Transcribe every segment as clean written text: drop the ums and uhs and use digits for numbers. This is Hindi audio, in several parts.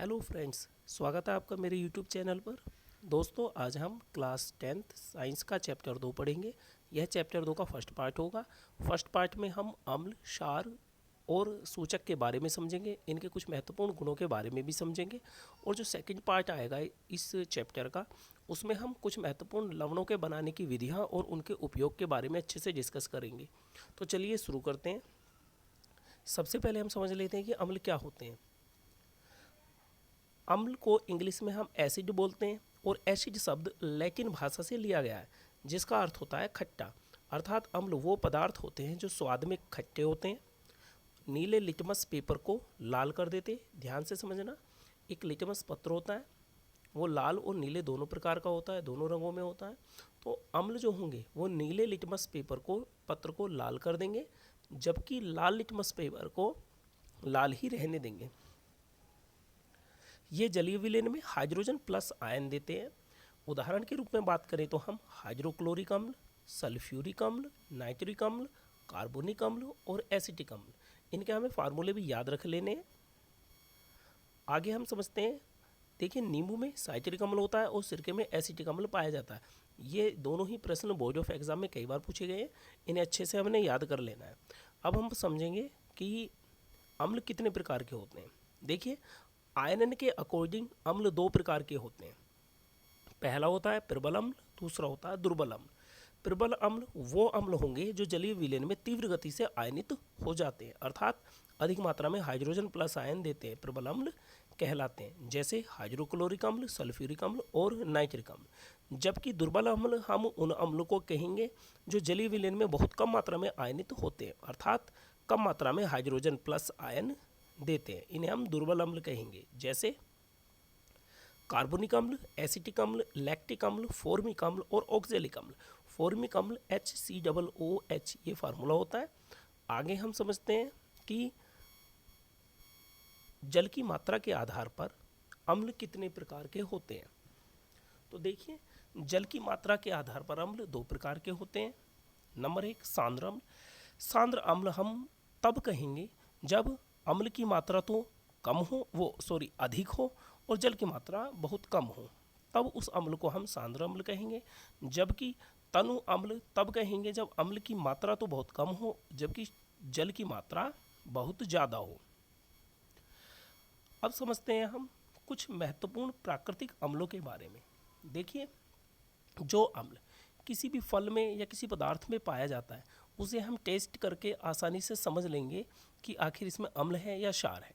हेलो फ्रेंड्स, स्वागत है आपका मेरे यूट्यूब चैनल पर। दोस्तों, आज हम क्लास 10th साइंस का चैप्टर 2 पढ़ेंगे। यह चैप्टर 2 का फर्स्ट पार्ट होगा। फर्स्ट पार्ट में हम अम्ल, क्षार और सूचक के बारे में समझेंगे, इनके कुछ महत्वपूर्ण गुणों के बारे में भी समझेंगे। और जो सेकंड पार्ट आएगा इस चैप्टर का, उसमें हम कुछ महत्वपूर्ण लवणों के बनाने की विधियाँ और उनके उपयोग के बारे में अच्छे से डिस्कस करेंगे। तो चलिए शुरू करते हैं। सबसे पहले हम समझ लेते हैं कि अम्ल क्या होते हैं। अम्ल को इंग्लिश में हम एसिड बोलते हैं और एसिड शब्द लैटिन भाषा से लिया गया है, जिसका अर्थ होता है खट्टा। अर्थात अम्ल वो पदार्थ होते हैं जो स्वाद में खट्टे होते हैं। नीले लिटमस पेपर को लाल कर देते। ध्यान से समझना, एक लिटमस पत्र होता है, वो लाल और नीले दोनों प्रकार का होता है, दोनों रंगों में होता है। तो अम्ल जो होंगे वो नीले लिटमस पत्र को लाल कर देंगे, जबकि लाल लिटमस पेपर को लाल ही रहने देंगे। ये जलीय विलयन में हाइड्रोजन प्लस आयन देते हैं। उदाहरण के रूप में बात करें तो हम हाइड्रोक्लोरिक अम्ल, सल्फ्यूरिक अम्ल, नाइट्रिक अम्ल, कार्बोनिक अम्ल और एसिटिक अम्ल, इनके हमें फार्मूले भी याद रख लेने हैं। आगे हम समझते हैं। देखिए, नींबू में साइट्रिक अम्ल होता है और सिरके में एसिटिक अम्ल पाया जाता है। ये दोनों ही प्रश्न बोर्ड ऑफ एग्जाम में कई बार पूछे गए हैं, इन्हें अच्छे से हमने याद कर लेना है। अब हम समझेंगे कि अम्ल कितने प्रकार के होते हैं। देखिए, आयनन के अकॉर्डिंग अम्ल दो प्रकार के होते हैं। पहला होता है प्रबल अम्ल, दूसरा होता है दुर्बल अम्ल। प्रबल अम्ल वो अम्ल होंगे जो जलीय विलयन में तीव्र गति से आयनित हो जाते हैं, अर्थात अधिक मात्रा में हाइड्रोजन प्लस आयन देते हैं, प्रबल अम्ल कहलाते हैं, जैसे हाइड्रोक्लोरिक अम्ल, सल्फ्यूरिक अम्ल और नाइट्रिक अम्ल। जबकि दुर्बल अम्ल हम उन अम्लों को कहेंगे जो जलीय विलयन में बहुत कम मात्रा में आयनित होते हैं, अर्थात कम मात्रा में हाइड्रोजन प्लस आयन देते हैं, इन्हें हम दुर्बल अम्ल कहेंगे, जैसे कार्बोनिक अम्ल, एसिटिक अम्ल, लैक्टिक अम्ल, फॉर्मिक अम्ल और ऑक्जेलिक अम्ल। फॉर्मिक अम्ल HCOOH ये फार्मूला होता है। आगे हम समझते हैं कि जल की मात्रा के आधार पर अम्ल कितने प्रकार के होते हैं। तो देखिए, जल की मात्रा के आधार पर अम्ल दो प्रकार के होते हैं। नंबर 1, सांद्र अम्ल। सांद्र अम्ल हम तब कहेंगे जब अम्ल की मात्रा तो अधिक हो और जल की मात्रा बहुत कम हो, तब उस अम्ल को हम सांद्र अम्ल कहेंगे। जबकि तनु अम्ल तब कहेंगे जब अम्ल की मात्रा तो बहुत कम हो, जबकि जल की मात्रा बहुत ज़्यादा हो। अब समझते हैं हम कुछ महत्वपूर्ण प्राकृतिक अम्लों के बारे में। देखिए, जो अम्ल किसी भी फल में या किसी पदार्थ में पाया जाता है, उसे हम टेस्ट करके आसानी से समझ लेंगे कि आखिर इसमें अम्ल है या क्षार है।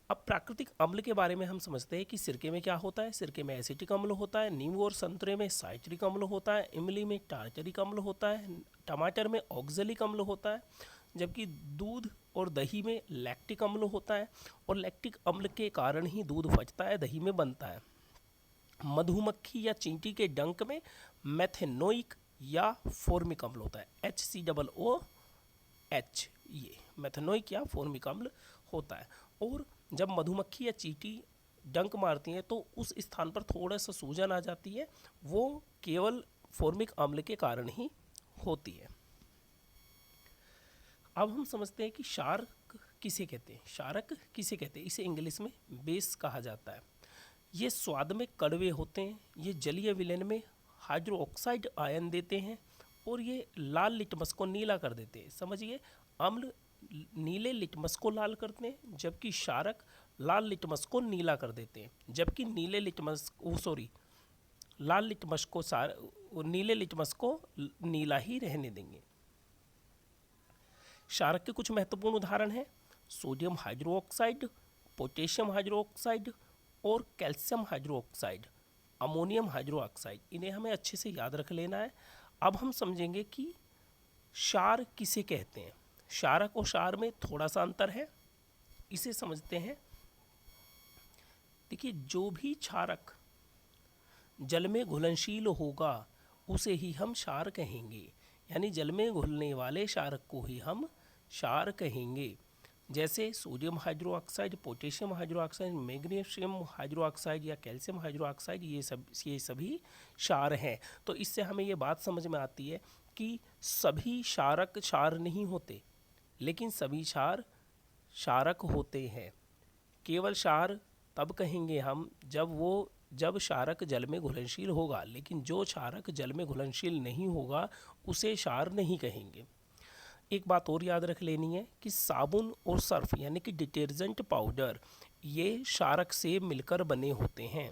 अब प्राकृतिक अम्ल के बारे में हम समझते हैं कि सिरके में क्या होता है। सिरके में एसिटिक अम्ल होता है, नींबू और संतरे में साइट्रिक अम्ल होता है, इमली में टार्टरिक अम्ल होता है, टमाटर में ऑक्जेलिक अम्ल होता है, जबकि दूध और दही में लैक्टिक अम्ल होता है, और लैक्टिक अम्ल के कारण ही दूध फटता है, दही में बनता है। मधुमक्खी या चींटी के डंक में मेथेनोइक या फॉर्मिक अम्ल होता है, HCOOH, ये मेथेनोइक या फॉर्मिक अम्ल होता है। और जब मधुमक्खी या चींटी डंक मारती हैं तो उस स्थान पर थोड़ा सा सूजन आ जाती है, वो केवल फॉर्मिक अम्ल के कारण ही होती है। अब हम समझते हैं कि क्षारक किसे कहते हैं। क्षारक किसे कहते हैं, इसे इंग्लिश में बेस कहा जाता है। ये स्वाद में कड़वे होते हैं, ये जलीय विलयन में हाइड्रोक्साइड आयन देते हैं और ये लाल लिटमस को नीला कर देते हैं। समझिए, अम्ल नीले लिटमस को लाल करते हैं, जबकि क्षारक लाल लिटमस को नीला कर देते हैं, जबकि लाल लिटमस को नीले लिटमस को नीला ही रहने देंगे। क्षारक के कुछ महत्वपूर्ण उदाहरण हैं सोडियम हाइड्रोक्साइड, पोटेशियम हाइड्रोक्साइड और कैल्शियम हाइड्रोक्साइड, अमोनियम हाइड्रोक्साइड, इन्हें हमें अच्छे से याद रख लेना है। अब हम समझेंगे कि क्षार किसे कहते हैं। क्षारक और क्षार में थोड़ा सा अंतर है, इसे समझते हैं। देखिए, जो भी क्षारक जल में घुलनशील होगा उसे ही हम क्षार कहेंगे, यानी जल में घुलने वाले क्षारक को ही हम क्षार कहेंगे, जैसे sodium hydroxide, potassium hydroxide, magnesium hydroxide या कैल्शियम हाइड्रोक्साइड, ये सभी क्षार हैं। तो इससे हमें ये बात समझ में आती है कि सभी क्षारक क्षार नहीं होते, लेकिन सभी क्षार क्षारक होते हैं। केवल क्षार तब कहेंगे हम जब क्षारक जल में घुलनशील होगा, लेकिन जो क्षारक जल में घुलनशील नहीं होगा उसे क्षार नहीं कहेंगे। एक बात और याद रख लेनी है कि साबुन और सर्फ यानी कि डिटर्जेंट पाउडर ये क्षारक से मिलकर बने होते हैं।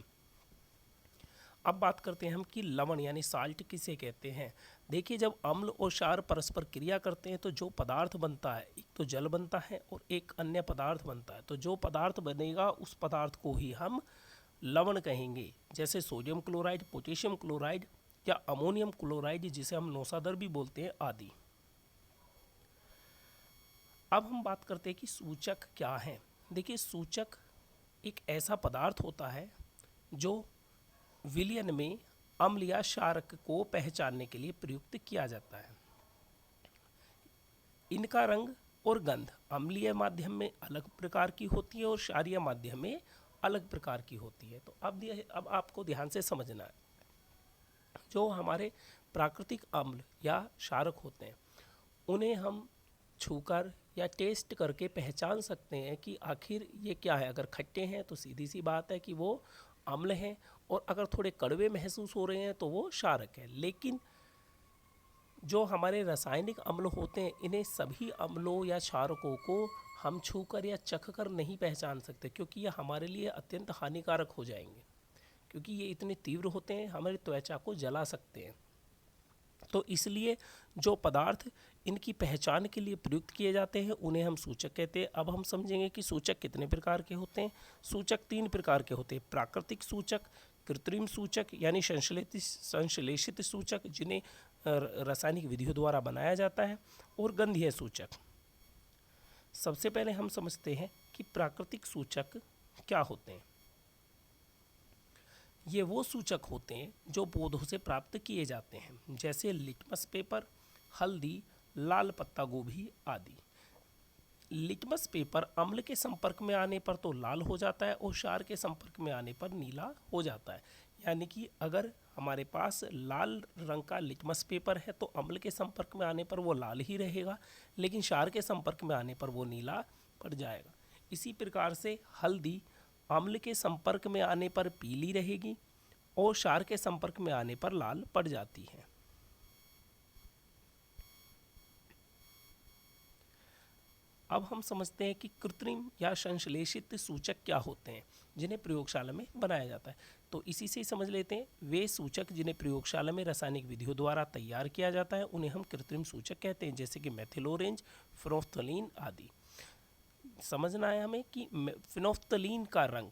अब बात करते हैं हम कि लवण यानी साल्ट किसे कहते हैं। देखिए, जब अम्ल और क्षार परस्पर क्रिया करते हैं तो जो पदार्थ बनता है, एक तो जल बनता है और एक अन्य पदार्थ बनता है। तो जो पदार्थ बनेगा उस पदार्थ को ही हम लवण कहेंगे, जैसे सोडियम क्लोराइड, पोटेशियम क्लोराइड या अमोनियम क्लोराइड जिसे हम नौसादर भी बोलते हैं आदि। अब हम बात करते हैं कि सूचक क्या हैं। देखिए, सूचक एक ऐसा पदार्थ होता है जो विलयन में अम्ल या क्षारक को पहचानने के लिए प्रयुक्त किया जाता है। इनका रंग और गंध अम्लीय माध्यम में अलग प्रकार की होती है और क्षारीय माध्यम में अलग प्रकार की होती है। तो अब आपको ध्यान से समझना है, जो हमारे प्राकृतिक अम्ल या क्षारक होते हैं उन्हें हम छूकर या टेस्ट करके पहचान सकते हैं कि आखिर ये क्या है। अगर खट्टे हैं तो सीधी सी बात है कि वो अम्ल हैं, और अगर थोड़े कड़वे महसूस हो रहे हैं तो वो क्षारक है। लेकिन जो हमारे रासायनिक अम्ल होते हैं, इन्हें सभी अम्लों या क्षारकों को हम छूकर या चखकर नहीं पहचान सकते, क्योंकि ये हमारे लिए अत्यंत हानिकारक हो जाएंगे, क्योंकि ये इतने तीव्र होते हैं, हमारी त्वचा को जला सकते हैं। तो इसलिए जो पदार्थ इनकी पहचान के लिए प्रयुक्त किए जाते हैं उन्हें हम सूचक कहते हैं। अब हम समझेंगे कि सूचक कितने प्रकार के होते हैं। सूचक 3 प्रकार के होते हैं: प्राकृतिक सूचक, कृत्रिम सूचक यानी संश्लेषित सूचक जिन्हें रासायनिक विधियों द्वारा बनाया जाता है, और गंधीय सूचक। सबसे पहले हम समझते हैं कि प्राकृतिक सूचक क्या होते हैं। ये वो सूचक होते हैं जो पौधों से प्राप्त किए जाते हैं, जैसे लिटमस पेपर, हल्दी, लाल पत्ता गोभी आदि। लिटमस पेपर अम्ल के संपर्क में आने पर तो लाल हो जाता है और क्षार के संपर्क में आने पर नीला हो जाता है। यानी कि अगर हमारे पास लाल रंग का लिटमस पेपर है तो अम्ल के संपर्क में आने पर वो लाल ही रहेगा, लेकिन क्षार के संपर्क में आने पर वो नीला पड़ जाएगा। इसी प्रकार से हल्दी अम्ल के संपर्क में आने पर पीली रहेगी और क्षार के संपर्क में आने पर लाल पड़ जाती है। अब हम समझते हैं कि कृत्रिम या संश्लेषित सूचक क्या होते हैं, जिन्हें प्रयोगशाला में बनाया जाता है। तो इसी से ही समझ लेते हैं, वे सूचक जिन्हें प्रयोगशाला में रासायनिक विधियों द्वारा तैयार किया जाता है उन्हें हम कृत्रिम सूचक कहते हैं, जैसे कि मेथिल ऑरेंज, फिनोफ्थलीन आदि। समझना है हमें कि फिनोफ्थलीन का रंग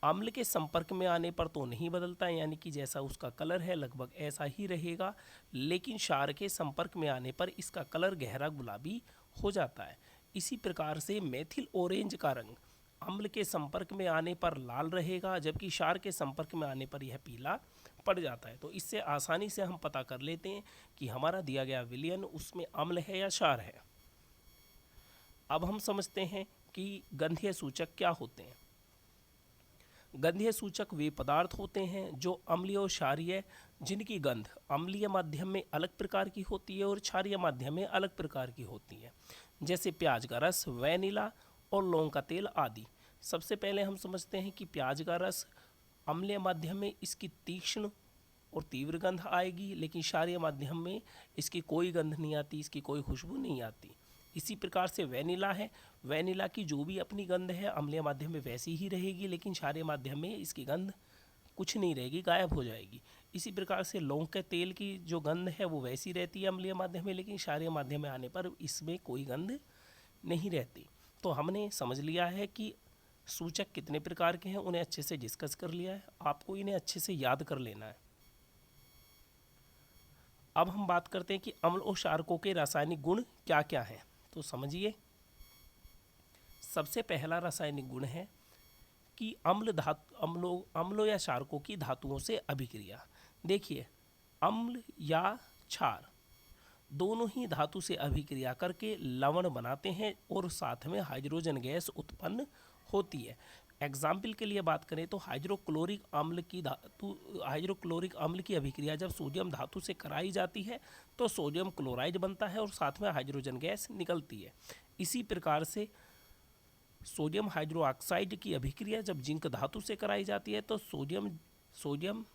अम्ल के संपर्क में आने पर तो नहीं बदलता है, यानी कि जैसा उसका कलर है लगभग ऐसा ही रहेगा, लेकिन क्षार के संपर्क में आने पर इसका कलर गहरा गुलाबी हो जाता है। इसी प्रकार से मेथिल ऑरेंज का रंग अम्ल के संपर्क में आने पर लाल रहेगा, जबकि क्षार के संपर्क में आने पर यह पीला पड़ जाता है। तो इससे आसानी से हम पता कर लेते हैं कि हमारा दिया गया विलयन उसमें अम्ल है या क्षार है। अब हम समझते हैं कि गंधीय सूचक क्या होते हैं। गंधीय सूचक वे पदार्थ होते हैं जो अम्लीय और क्षारीय, जिनकी गंध अम्लीय माध्यम में अलग प्रकार की होती है और क्षारीय माध्यम में अलग प्रकार की होती है, जैसे प्याज का रस, वैनिला और लौंग का तेल आदि। सबसे पहले हम समझते हैं कि प्याज का रस अम्लीय माध्यम में इसकी तीक्ष्ण और तीव्र गंध आएगी, लेकिन क्षारीय माध्यम में इसकी कोई गंध नहीं आती, इसकी कोई खुशबू नहीं आती। इसी प्रकार से वैनिला है, वैनिला की जो भी अपनी गंध है अम्लीय माध्यम में वैसी ही रहेगी, लेकिन क्षारीय माध्यम में इसकी गंध कुछ नहीं रहेगी, गायब हो जाएगी। इसी प्रकार से लौंग के तेल की जो गंध है वो वैसी रहती है अम्लीय माध्यम में, लेकिन क्षारीय माध्यम में आने पर इसमें कोई गंध नहीं रहती। तो हमने समझ लिया है कि सूचक कितने प्रकार के हैं, उन्हें अच्छे से डिस्कस कर लिया है, आपको इन्हें अच्छे से याद कर लेना है। अब हम बात करते हैं कि अम्ल और क्षारकों के रासायनिक गुण क्या क्या हैं। तो समझिए, सबसे पहला रासायनिक गुण है कि अम्लों या क्षारकों की धातुओं से अभिक्रिया। देखिए, अम्ल या क्षार दोनों ही धातु से अभिक्रिया करके लवण बनाते हैं और साथ में हाइड्रोजन गैस उत्पन्न होती है। एग्जाम्पल के लिए बात करें तो हाइड्रोक्लोरिक अम्ल की अभिक्रिया जब सोडियम धातु से कराई जाती है तो सोडियम क्लोराइड बनता है और साथ में हाइड्रोजन गैस निकलती है। इसी प्रकार से सोडियम हाइड्रोक्साइड की अभिक्रिया जब जिंक धातु से कराई जाती है तो सोडियम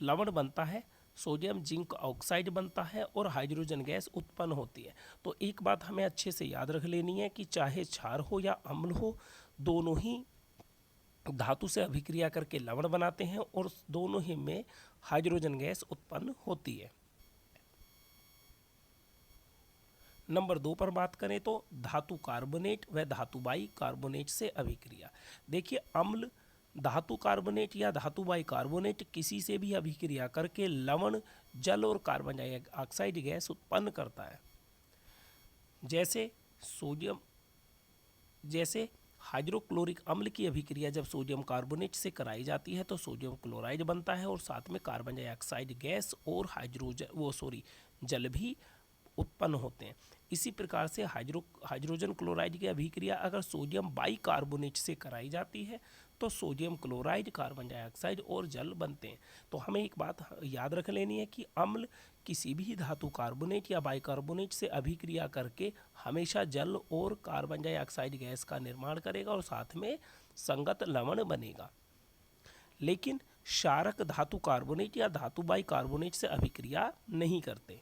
लवण बनता है, सोडियम जिंक ऑक्साइड बनता है और हाइड्रोजन गैस उत्पन्न होती है। तो एक बात हमें अच्छे से याद रख लेनी है कि चाहे क्षार हो या अम्ल हो, दोनों ही धातु से अभिक्रिया करके लवण बनाते हैं और दोनों ही में हाइड्रोजन गैस उत्पन्न होती है। नंबर 2 पर बात करें तो धातु कार्बोनेट व धातु बाई कार्बोनेट से अभिक्रिया। देखिए, अम्ल धातु कार्बोनेट या धातु बाई कार्बोनेट किसी से भी अभिक्रिया करके लवण, जल और कार्बन डाइऑक्साइड गैस उत्पन्न करता है। जैसे हाइड्रोक्लोरिक अम्ल की अभिक्रिया जब सोडियम कार्बोनेट से कराई जाती है तो सोडियम क्लोराइड बनता है और साथ में कार्बन डाइऑक्साइड गैस और जल भी उत्पन्न होते हैं। इसी प्रकार से हाइड्रोजन क्लोराइड की अभिक्रिया अगर सोडियम बाई कार्बोनेट से कराई जाती है तो सोडियम क्लोराइड, कार्बन डाइऑक्साइड और जल बनते हैं। तो हमें एक बात याद रख लेनी है कि अम्ल किसी भी धातु कार्बोनेट या बाइकार्बोनेट से अभिक्रिया करके हमेशा जल और कार्बन डाइऑक्साइड गैस का निर्माण करेगा और साथ में संगत लवण बनेगा। लेकिन क्षारक धातु कार्बोनेट या धातु बाइकार्बोनेट से अभिक्रिया नहीं करते।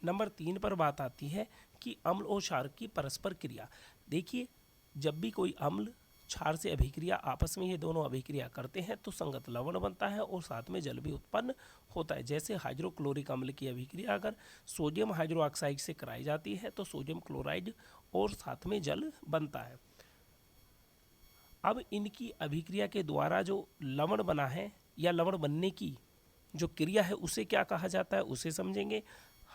नंबर 3 पर बात आती है कि अम्ल और क्षार की परस्पर क्रिया। देखिए, जब भी कोई अम्ल क्षार से अभिक्रिया, आपस में ये दोनों अभिक्रिया करते हैं तो संगत लवण बनता है और साथ में जल भी उत्पन्न होता है। जैसे हाइड्रोक्लोरिक अम्ल की अभिक्रिया अगर सोडियम हाइड्रोक्साइड से कराई जाती है तो सोडियम क्लोराइड और साथ में जल बनता है। अब इनकी अभिक्रिया के द्वारा जो लवण बना है या लवण बनने की जो क्रिया है उसे क्या कहा जाता है, उसे समझेंगे।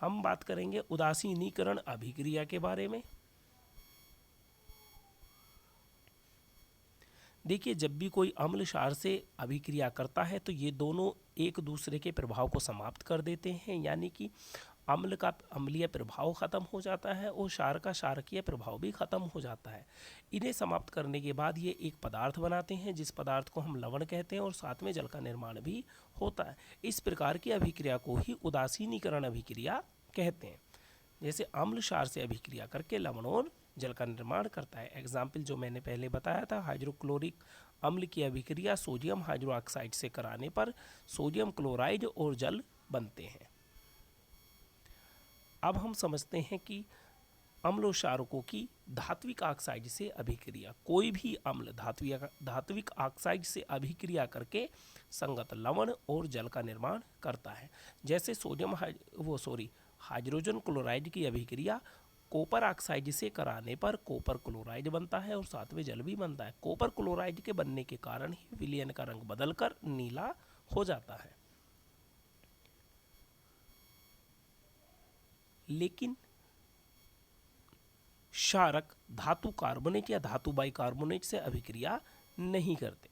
हम बात करेंगे उदासीनीकरण अभिक्रिया के बारे में। देखिए, जब भी कोई अम्ल क्षार से अभिक्रिया करता है तो ये दोनों एक दूसरे के प्रभाव को समाप्त कर देते हैं, यानी कि अम्ल का अम्लीय प्रभाव खत्म हो जाता है और क्षार का क्षारकीय प्रभाव भी खत्म हो जाता है। इन्हें समाप्त करने के बाद ये एक पदार्थ बनाते हैं जिस पदार्थ को हम लवण कहते हैं और साथ में जल का निर्माण भी होता है। इस प्रकार की अभिक्रिया को ही उदासीनीकरण अभिक्रिया कहते हैं। जैसे अम्ल क्षार से अभिक्रिया करके लवण और जल का निर्माण करता है। एग्जाम्पल जो मैंने पहले बताया था, हाइड्रोक्लोरिक अम्ल की अभिक्रिया सोडियम हाइड्रोक्साइड से कराने पर सोडियम क्लोराइड और जल बनते हैं। अब हम समझते हैं कि अम्ल और क्षारकों की धात्विक ऑक्साइड से अभिक्रिया। कोई भी अम्ल धात्विक ऑक्साइड से अभिक्रिया करके संगत लवण और जल का निर्माण करता है। जैसे हाइड्रोजन क्लोराइड की अभिक्रिया कॉपर ऑक्साइड से कराने पर कॉपर क्लोराइड बनता है और साथ में जल भी बनता है। कॉपर क्लोराइड के बनने के कारण ही विलयन का रंग बदलकर नीला हो जाता है। लेकिन क्षारक धातु कार्बोनेट या धातु बाइकार्बोनेट से अभिक्रिया नहीं करते।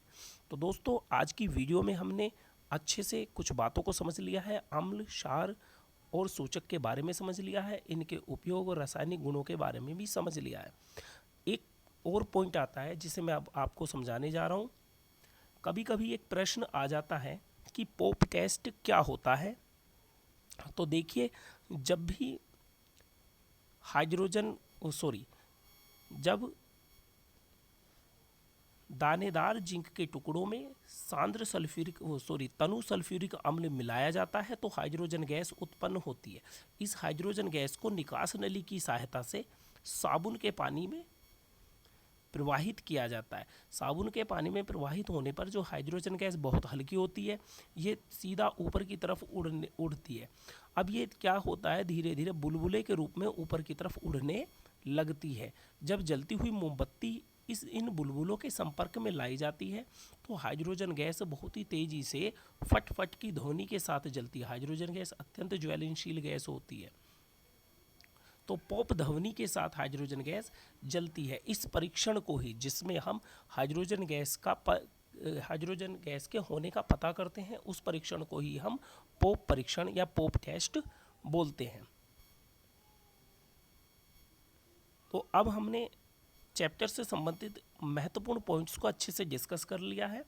तो दोस्तों, आज की वीडियो में हमने अच्छे से कुछ बातों को समझ लिया है। अम्ल, क्षार और सूचक के बारे में समझ लिया है, इनके उपयोग और रासायनिक गुणों के बारे में भी समझ लिया है। एक और पॉइंट आता है जिसे मैं अब आपको समझाने जा रहा हूँ। कभी कभी एक प्रश्न आ जाता है कि पोप टेस्ट क्या होता है। तो देखिए, जब भी जब दानेदार जिंक के टुकड़ों में तनु सल्फ्यूरिक अम्ल मिलाया जाता है तो हाइड्रोजन गैस उत्पन्न होती है। इस हाइड्रोजन गैस को निकास नली की सहायता से साबुन के पानी में प्रवाहित किया जाता है। साबुन के पानी में प्रवाहित होने पर जो हाइड्रोजन गैस बहुत हल्की होती है, ये सीधा ऊपर की तरफ उड़ती है। अब ये क्या होता है, धीरे धीरे बुलबुले के रूप में ऊपर की तरफ उड़ने लगती है। जब जलती हुई मोमबत्ती इन बुलबुलों के संपर्क में लाई जाती है तो हाइड्रोजन गैस बहुत ही तेजी से फट फट की ध्वनि के साथ जलती है। हाइड्रोजन गैस अत्यंत ज्वलनशील गैस होती है, तो पॉप ध्वनि के साथ हाइड्रोजन गैस जलती है। इस परीक्षण को ही, जिसमें हम हाइड्रोजन गैस के होने का पता करते हैं, उस परीक्षण को ही हम पोप परीक्षण या पोप टेस्ट बोलते हैं। तो अब हमने चैप्टर से संबंधित महत्वपूर्ण पॉइंट्स को अच्छे से डिस्कस कर लिया है।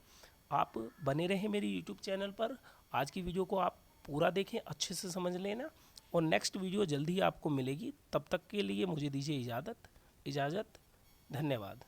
आप बने रहें मेरी यूट्यूब चैनल पर। आज की वीडियो को आप पूरा देखें, अच्छे से समझ लेना। और नेक्स्ट वीडियो जल्दी ही आपको मिलेगी। तब तक के लिए मुझे दीजिए इजाज़त। धन्यवाद।